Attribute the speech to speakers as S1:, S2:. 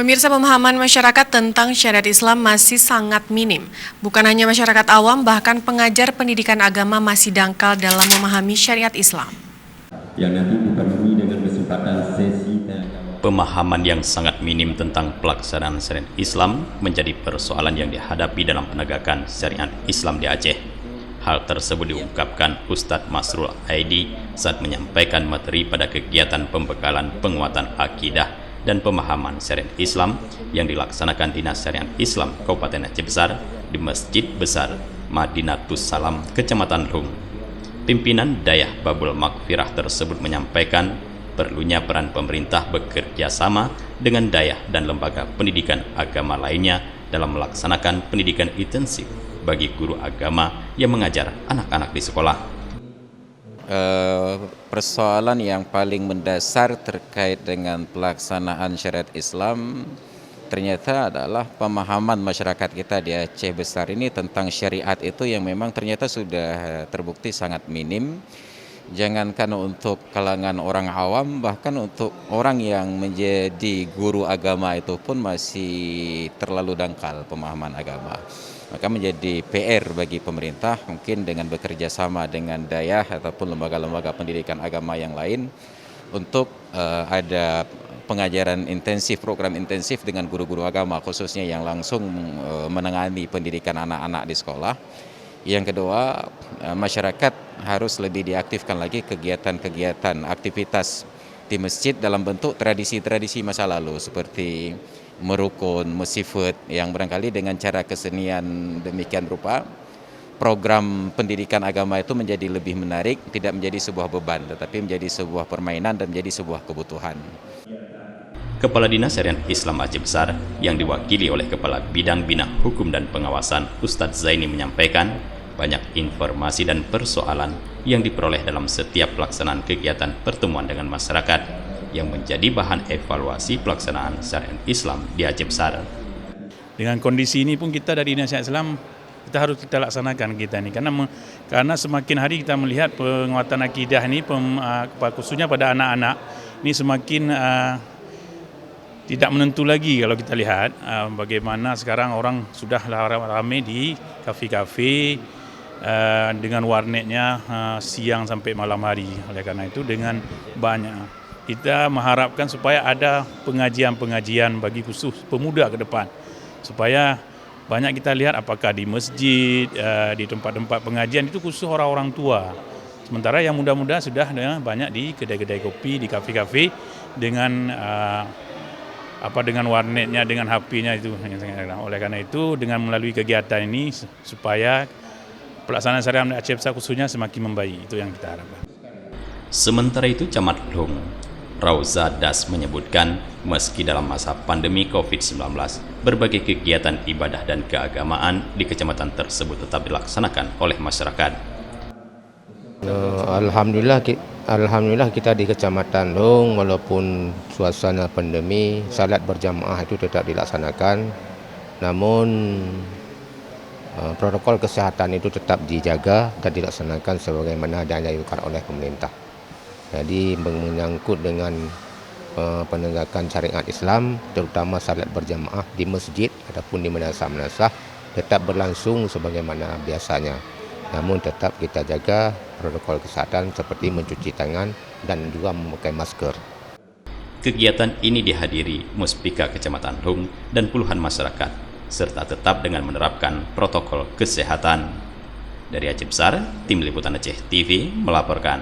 S1: Pemirsa, pemahaman masyarakat tentang syariat Islam masih sangat minim. Bukan hanya masyarakat awam, bahkan pengajar pendidikan agama masih dangkal dalam memahami syariat Islam.
S2: Yang nanti dipenuhi dengan kesempatan sesi
S3: Pemahaman yang sangat minim tentang pelaksanaan syariat Islam menjadi persoalan yang dihadapi dalam penegakan syariat Islam di Aceh. Hal tersebut diungkapkan Ustadz Masrul Aidi saat menyampaikan materi pada kegiatan pembekalan penguatan akidah dan pemahaman syariat Islam yang dilaksanakan Dinas Syariat Islam Kabupaten Aceh Besar di Masjid Besar Madinatus Salam, Kecamatan Lung. Pimpinan Dayah Babul Maghfirah tersebut menyampaikan perlunya peran pemerintah bekerja sama dengan dayah dan lembaga pendidikan agama lainnya dalam melaksanakan pendidikan intensif bagi guru agama yang mengajar anak-anak di sekolah.
S4: Persoalan yang paling mendasar terkait dengan pelaksanaan syariat Islam ternyata adalah pemahaman masyarakat kita di Aceh Besar ini tentang syariat itu yang memang ternyata sudah terbukti sangat minim. Jangankan untuk kalangan orang awam, bahkan untuk orang yang menjadi guru agama itu pun masih terlalu dangkal pemahaman agama. Maka menjadi PR bagi pemerintah mungkin dengan bekerja sama dengan dayah ataupun lembaga-lembaga pendidikan agama yang lain untuk ada pengajaran intensif, program intensif dengan guru-guru agama khususnya yang langsung menangani pendidikan anak-anak di sekolah. Yang kedua, masyarakat harus lebih diaktifkan lagi kegiatan-kegiatan aktivitas di masjid dalam bentuk tradisi-tradisi masa lalu seperti merukun, mesifut yang barangkali dengan cara kesenian demikian rupa program pendidikan agama itu menjadi lebih menarik, tidak menjadi sebuah beban tetapi menjadi sebuah permainan dan menjadi sebuah kebutuhan.
S3: Kepala Dinas Syariat Islam Aceh Besar yang diwakili oleh Kepala Bidang Bina Hukum dan Pengawasan Ustadz Zaini menyampaikan banyak informasi dan persoalan yang diperoleh dalam setiap pelaksanaan kegiatan pertemuan dengan masyarakat yang menjadi bahan evaluasi pelaksanaan syariat Islam di Aceh Besar.
S5: Dengan kondisi ini pun kita dari Dinas Syariat Islam kita harus kita laksanakan kita ini karena semakin hari kita melihat penguatan akidah ini khususnya pada anak-anak ini semakin tidak menentu lagi kalau kita lihat bagaimana sekarang orang sudah ramai di kafe-kafe dengan warnetnya siang sampai malam hari. Oleh karena itu dengan banyak kita mengharapkan supaya ada pengajian-pengajian bagi khusus pemuda ke depan supaya banyak kita lihat apakah di masjid, di tempat-tempat pengajian itu khusus orang-orang tua. Sementara yang muda-muda sudah banyak di kedai-kedai kopi, di kafe-kafe dengan dengan warnetnya, dengan HP-nya itu. Oleh karena itu dengan melalui kegiatan ini supaya pelaksanaan syariat Aceh Besar khususnya semakin membaik, itu yang kita harapkan.
S3: Sementara itu Camat Lung, Rauza Das menyebutkan meski dalam masa pandemi COVID-19 berbagai kegiatan ibadah dan keagamaan di kecamatan tersebut tetap dilaksanakan oleh masyarakat.
S6: Alhamdulillah kita di Kecamatan Lung walaupun suasana pandemi salat berjamaah itu tetap dilaksanakan, namun protokol kesehatan itu tetap dijaga dan dilaksanakan sebagaimana dianjurkan oleh pemerintah. Jadi menyangkut dengan penegakan syariat Islam terutama salat berjamaah di masjid ataupun di madrasah-madrasah tetap berlangsung sebagaimana biasanya. Namun tetap kita jaga protokol kesehatan seperti mencuci tangan dan juga memakai masker.
S3: Kegiatan ini dihadiri Muspika Kecamatan Lung dan puluhan masyarakat, serta tetap dengan menerapkan protokol kesehatan. Dari Aceh Besar, Tim Liputan Aceh TV melaporkan.